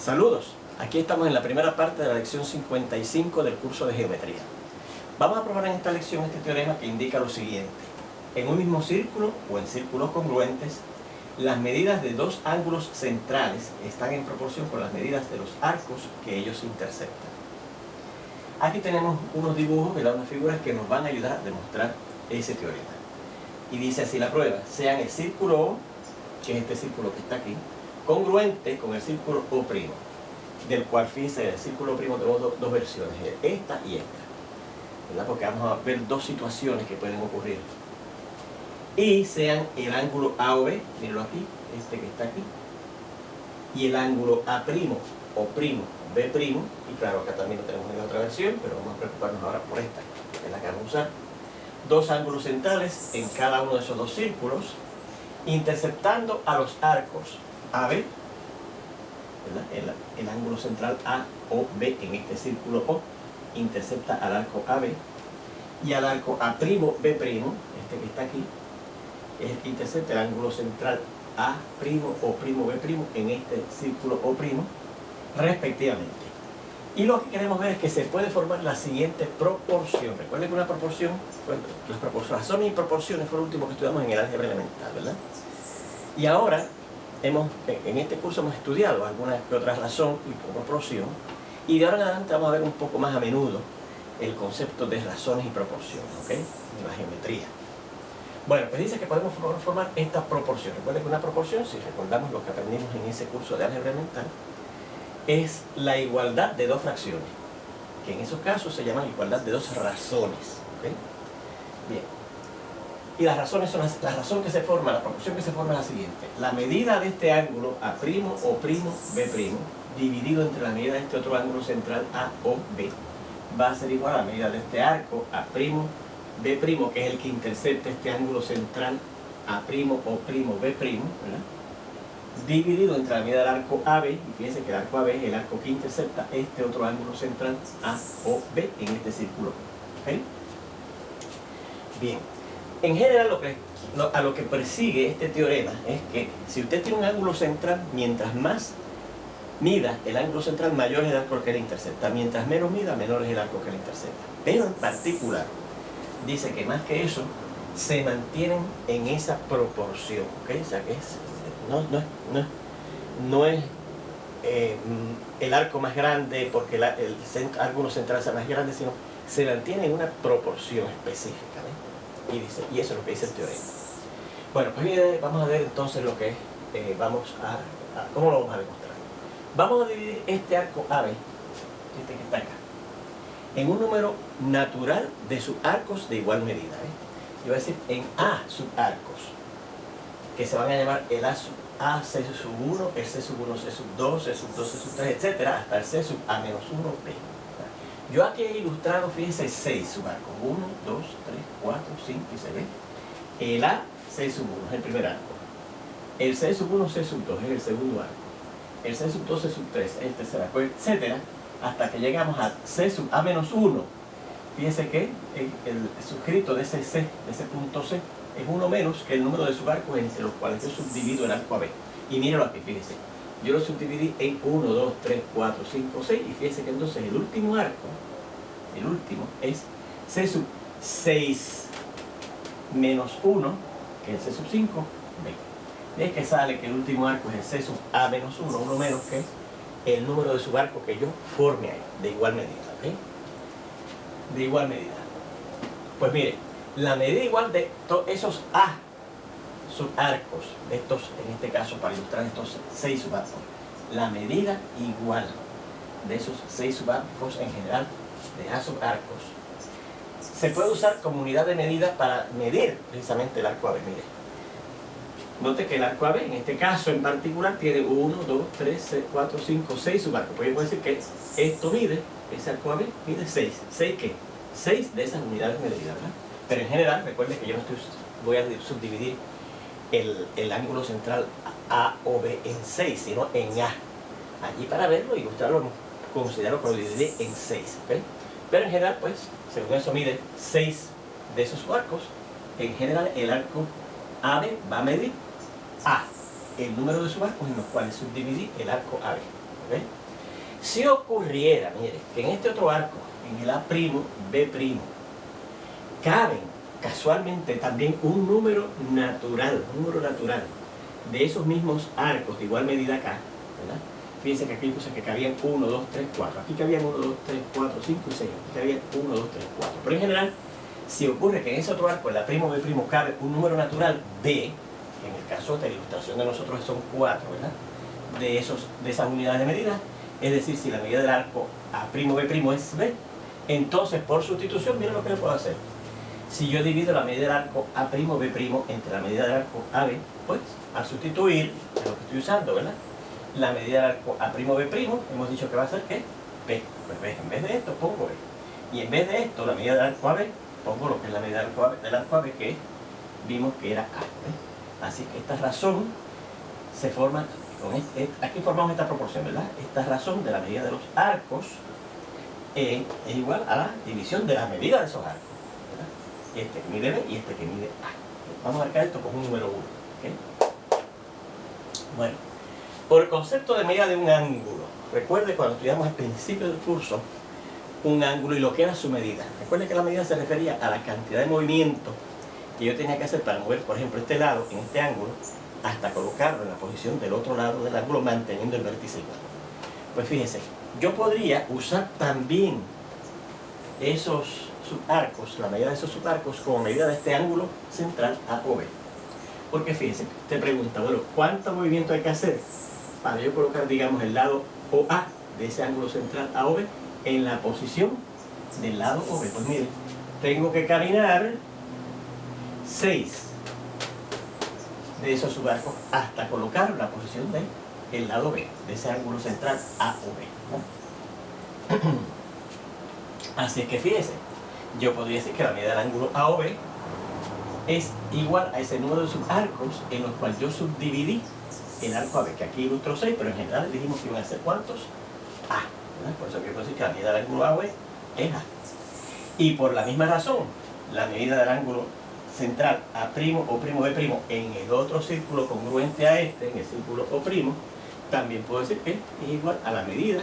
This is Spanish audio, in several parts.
Saludos, aquí estamos en la primera parte de la lección 55 del curso de geometría. Vamos a probar en esta lección este teorema que indica lo siguiente. En un mismo círculo o en círculos congruentes, las medidas de dos ángulos centrales están en proporción con las medidas de los arcos que ellos interceptan. Aquí tenemos unos dibujos, unas figuras que nos van a ayudar a demostrar ese teorema. Y dice así la prueba: sean el círculo O, que es este círculo que está aquí, congruente con el círculo O', del cual, fíjense, el círculo O' tenemos dos versiones, esta y esta, ¿verdad? Porque vamos a ver dos situaciones que pueden ocurrir. Y sean el ángulo AOB, mírenlo aquí, este que está aquí, y el ángulo A' o primo, B', y claro, acá también lo tenemos en otra versión, pero vamos a preocuparnos ahora por esta, que es la que vamos a usar. Dos ángulos centrales en cada uno de esos dos círculos, interceptando a los arcos AB, el ángulo central A o B en este círculo O intercepta al arco AB, y al arco A', B', este que está aquí, es el que intercepta el ángulo central A' o B' en este círculo O', respectivamente. Y lo que queremos ver es que se puede formar la siguiente proporción. Recuerden que una proporción, las razones y proporciones fue lo último que estudiamos en el álgebra elemental, ¿verdad? Y ahora, en este curso hemos estudiado alguna que otra razón y proporción, y de ahora en adelante vamos a ver un poco más a menudo el concepto de razones y proporciones, ¿ok? En la geometría. Bueno, pues dice que podemos formar esta proporción. Recuerden que una proporción, si recordamos lo que aprendimos en ese curso de álgebra elemental, es la igualdad de dos fracciones, que en esos casos se llaman igualdad de dos razones, ¿ok? Bien. Y las razones son la razón que se forma, la proporción que se forma es la siguiente: la medida de este ángulo A' o B', dividido entre la medida de este otro ángulo central A o B, va a ser igual a la medida de este arco A', B', que es el que intercepta este ángulo central A' o B', ¿verdad? Dividido entre la medida del arco AB, y fíjense que el arco AB es el arco que intercepta este otro ángulo central A o B en este círculo, ¿ok? Bien. En general, a lo que persigue este teorema es que si usted tiene un ángulo central, mientras más mida el ángulo central, mayor es el arco que le intercepta. Mientras menos mida, menor es el arco que le intercepta. Pero en particular, dice que más que eso, se mantienen en esa proporción, ¿ok? O sea que no es el arco más grande porque el ángulo central sea más grande, sino se mantiene en una proporción específica, ¿no? Y eso es lo que dice el teorema. Bueno, pues vamos a ver entonces lo que ¿cómo lo vamos a demostrar? Vamos a dividir este arco AB, este que está acá, en un número natural de subarcos de igual medida, Yo voy a decir en A subarcos, que se van a llamar el A sub A, C sub 1, el C sub 1, C sub 2, C sub 2, C sub 3, etc. hasta el C sub A menos 1, B. Yo aquí he ilustrado, fíjense, 6 subarcos. 1, 2, 3, 4, 5 y se ve. El A, C sub 1 es el primer arco. El C sub 1, C sub 2 es el segundo arco. El C sub 2, C sub 3 es el tercer arco, etc. hasta que llegamos a C sub A menos 1. Fíjense que el suscrito de ese C, de ese punto C, es uno menos que el número de subarcos entre los cuales yo subdivido el arco AB. Y mírenlo aquí, fíjense. Yo lo subdividí en 1, 2, 3, 4, 5, 6. Y fíjense que entonces el último arco, el último, es C sub 6 menos 1, que es C sub 5, B. De que sale que el último arco es el C sub A menos 1, uno menos que el número de subarcos que yo forme ahí, de igual medida, ¿ok? De igual medida. Pues mire, la medida igual de todos esos A subarcos, estos, en este caso para ilustrar estos 6 subarcos, la medida igual de esos 6 subarcos en general, de A subarcos, se puede usar como unidad de medida para medir precisamente el arco AB. Mire, note que el arco AB, en este caso en particular, tiene 1, 2, 3, 4, 5, 6 subarcos. Pues yo puedo decir que esto mide, ese arco AB mide 6. ¿6 qué? 6 de esas unidades de medida, ¿verdad? Pero en general, recuerden que yo no voy a subdividir el ángulo central A o B en 6, sino en A. Allí para verlo y ilustrarlo, considero que lo dividiré en 6, ¿ok? Pero en general, pues, según eso mide 6 de esos arcos. En general, el arco AB va a medir A, el número de subarcos en los cuales subdividí el arco AB. ¿Ves? Si ocurriera, mire, que en este otro arco, en el A', B', caben casualmente también un número natural de esos mismos arcos de igual medida acá, ¿verdad? Fíjense que aquí puse que cabían 1, 2, 3, 4. Aquí cabían 1, 2, 3, 4, 5 y 6. Aquí cabían 1, 2, 3, 4. Pero en general, si ocurre que en ese otro arco, en la primo B', cabe un número natural B, en el caso de la ilustración de nosotros son 4, ¿verdad? De esas unidades de medida, es decir, si la medida del arco A'B' es B, entonces por sustitución, miren lo que le puedo hacer. Si yo divido la medida del arco A'B' entre la medida del arco AB, pues al sustituir, es lo que estoy usando, ¿verdad? La medida del arco A'B', hemos dicho que va a ser ¿qué? B. Pues B, en vez de esto pongo B. Y en vez de esto, la medida del arco AB, pongo lo que es la medida del arco AB, que vimos que era A. ¿Ves? Así que esta razón se forma, aquí formamos esta proporción, ¿verdad? Esta razón de la medida de los arcos es igual a la división de la medida de esos arcos, ¿verdad? Este que mide B y este que mide A. Vamos a marcar esto como un número 1. ¿Okay? Bueno, por el concepto de medida de un ángulo, recuerde cuando estudiamos al principio del curso un ángulo y lo que era su medida. Recuerde que la medida se refería a la cantidad de movimiento que yo tenía que hacer para mover, por ejemplo, este lado en este ángulo hasta colocarlo en la posición del otro lado del ángulo manteniendo el vértice igual. Pues fíjense, yo podría usar también esos subarcos, la medida de esos subarcos como medida de este ángulo central AOB. Porque fíjense, te pregunta, bueno, ¿cuánto movimiento hay que hacer para yo colocar, digamos, el lado OA de ese ángulo central AOB en la posición del lado OB? Pues miren, tengo que caminar 6 de esos subarcos hasta colocar la posición del lado B, de ese ángulo central AOB, ¿no? Así es que fíjense, yo podría decir que la medida del ángulo AOB es igual a ese número de subarcos en los cuales yo subdividí el arco AB, que aquí ilustro 6, pero en general dijimos que iban a ser ¿cuántos? A, ¿verdad? Por eso que puedo decir que la medida del ángulo AOB es A. Y por la misma razón, la medida del ángulo central A' o B' en el otro círculo congruente a este, en el círculo O', también puedo decir que es igual a la medida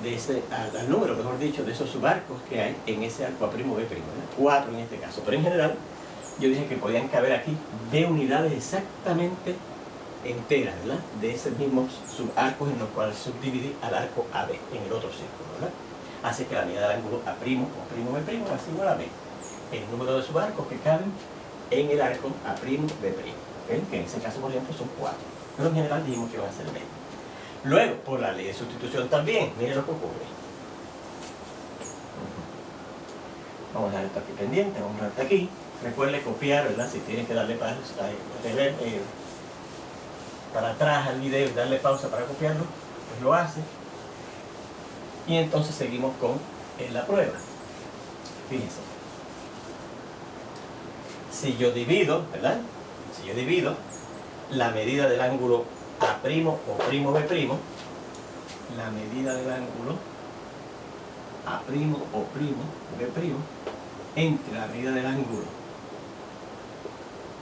de al número, mejor dicho, de esos subarcos que hay en ese arco A' B', ¿verdad? 4 en este caso, pero en general yo dije que podían caber aquí B unidades exactamente enteras, ¿verdad? De esos mismos subarcos en los cuales subdividí al arco AB en el otro círculo, ¿verdad? Así que la medida del ángulo A' o B' es igual a B, el número de subarcos que caben en el arco A'B', ¿okay? Que en ese caso, por ejemplo, son 4, pero en general dijimos que van a ser B. Luego, por la ley de sustitución también, miren lo que ocurre. Vamos a dejar esto aquí pendiente, vamos a dejar esto aquí. Recuerde copiar, ¿verdad? Si tienen que darle pausa, para atrás al video y darle pausa para copiarlo, pues lo hace. Y entonces seguimos con la prueba. Fíjense. Si yo divido, ¿verdad? Si yo divido la medida del ángulo A' o B', la medida del ángulo A' o B' entre la medida del ángulo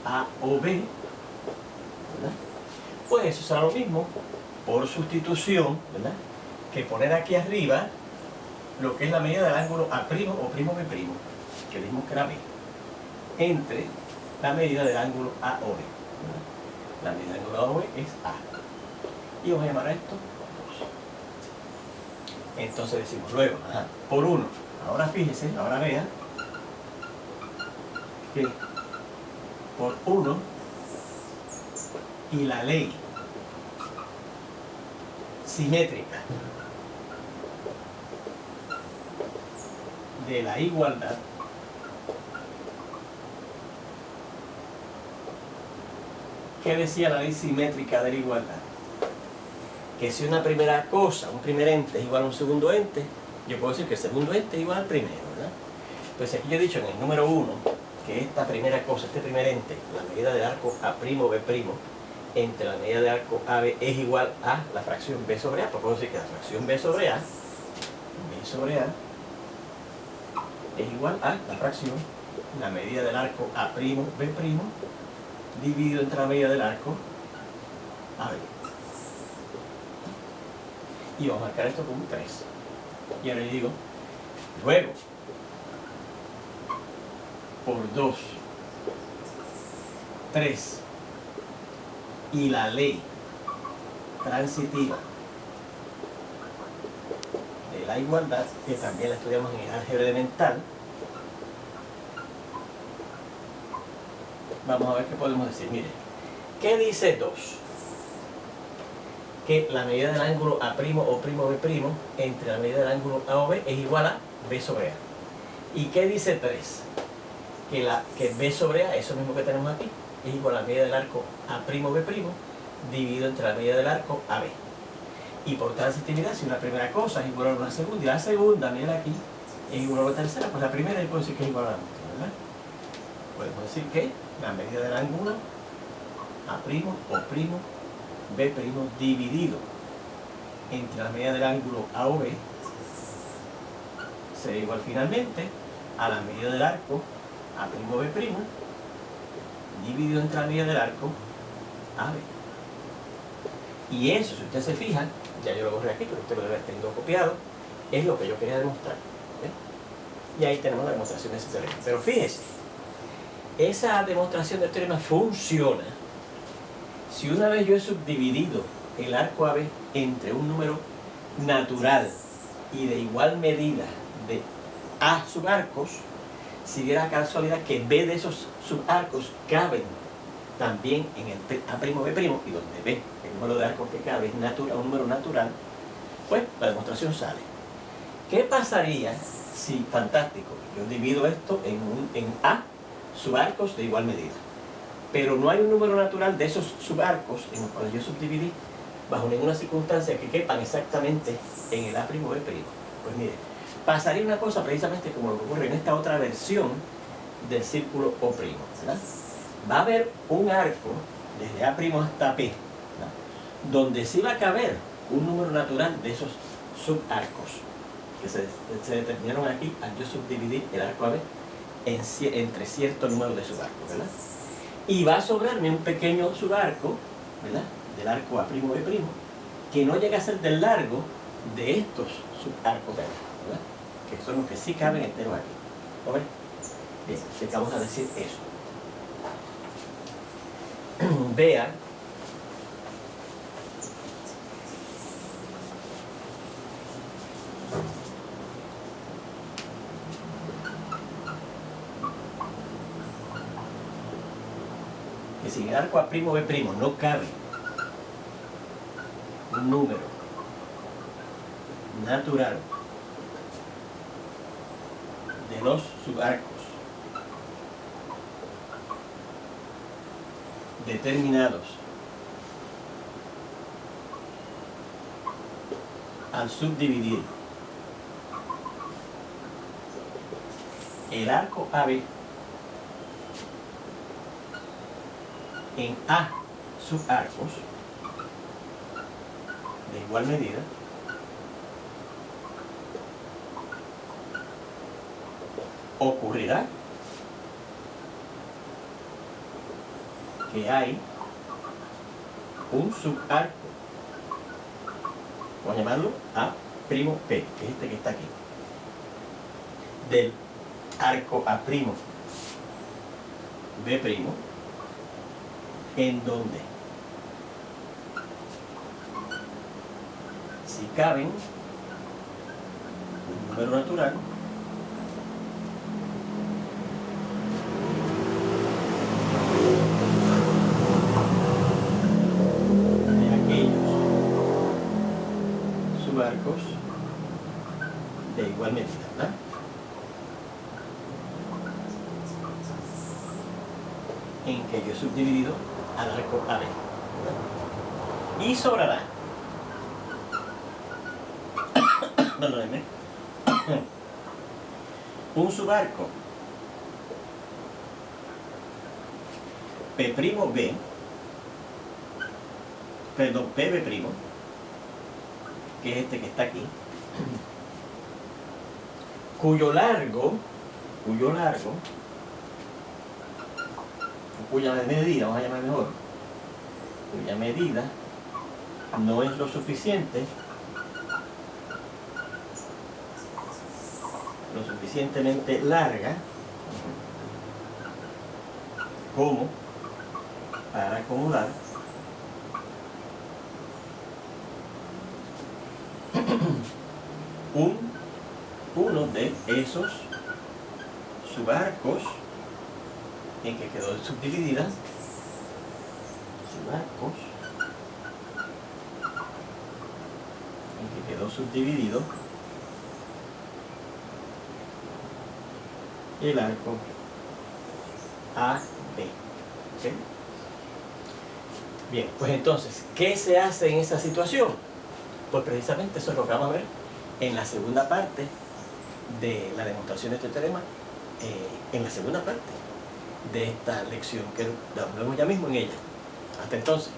AOB, ¿verdad? Pues eso será lo mismo por sustitución, ¿verdad? Que poner aquí arriba lo que es la medida del ángulo A' o B', que dijimos que era B, entre la medida del ángulo AOB, ¿verdad? La medida del ángulo AOB es A. Y vamos a llamar a esto 2. Entonces decimos luego, por 1. Ahora fíjese, ahora vea que por 1 y la ley simétrica de la igualdad ¿qué decía la ley simétrica de la igualdad? Que si una primera cosa, un primer ente es igual a un segundo ente, yo puedo decir que el segundo ente es igual al primero, ¿verdad? Pues aquí yo he dicho en el número 1 que esta primera cosa, este primer ente, la medida del arco A' o B' entre la medida del arco AB es igual a la fracción B sobre A, pues puedo decir que la fracción B sobre A es igual a la fracción, la medida del arco A' B' dividido entre la medida del arco AB. Y vamos a marcar esto como un 3. Y ahora le digo, luego, por 2, 3, y la ley transitiva de la igualdad, que también la estudiamos en el álgebra elemental, vamos a ver qué podemos decir. Mire, ¿qué dice 2? Que la medida del ángulo A' o'B' entre la medida del ángulo A o B es igual a B sobre A. ¿Y qué dice 3? Que B sobre A, eso mismo que tenemos aquí, es igual a la medida del arco A' o B' dividido entre la medida del arco AB. Y por transitividad, si una primera cosa es igual a una segunda, y la segunda, mira aquí, es igual a la tercera, pues la primera yo puedo decir que es igual a la última, ¿verdad? Podemos decir que la medida del ángulo A' o', B' dividido entre la medida del ángulo A o B será igual finalmente a la medida del arco A' o B' dividido entre la medida del arco AB. Y eso, si usted se fija, ya yo lo borré aquí, pero usted lo debe haber tenido copiado, es lo que yo quería demostrar. ¿Ven? Y ahí tenemos la demostración de ese teorema. Pero fíjese, esa demostración del teorema funciona si una vez yo he subdividido el arco AB entre un número natural y de igual medida de A subarcos, si diera casualidad que B de esos subarcos caben también en el A' B', y donde B, el número de arcos que cabe, es natural, un número natural, pues la demostración sale. ¿Qué pasaría si, fantástico, yo divido esto en A subarcos de igual medida, pero no hay un número natural de esos subarcos en los cuales yo subdividí bajo ninguna circunstancia que quepan exactamente en el A' o B'? Pues mire, pasaría una cosa precisamente como lo que ocurre en esta otra versión del círculo O', ¿verdad? Va a haber un arco desde A' hasta P, ¿verdad?, donde sí va a caber un número natural de esos subarcos que se determinaron aquí al yo subdividir el arco AB entre cierto número de subarcos, ¿verdad? Y va a sobrarme un pequeño subarco, ¿verdad?, del arco A' o B', que no llega a ser del largo de estos subarcos, ¿verdad?, que son los que sí caben enteros aquí. ¿Lo ven? Bien, le vamos a decir eso. Vea que si en el arco A' o B' no cabe un número natural de los subarcos determinados al subdividir el arco AB en A subarcos de igual medida, ocurrirá que hay un subarco, vamos a llamarlo A' P, que es este que está aquí, del arco A' B', en donde si caben un número natural de aquellos subarcos de igual medida, ¿verdad?, en que yo he subdividido al arco AB, y sobrará perdónenme, un subarco P'B, perdón, Pb', que es este que está aquí, cuya medida, vamos a llamar mejor, cuya medida no es lo suficiente suficientemente larga como para acomodar uno de esos subarcos en que quedó subdividida, subarcos en que quedó subdividido el arco AB. ¿Okay? Bien, pues entonces, ¿qué se hace en esa situación? Pues precisamente eso es lo que vamos a ver en la segunda parte de la demostración de este teorema, en la segunda parte de esta lección, que nos vemos ya mismo en ella. Hasta entonces.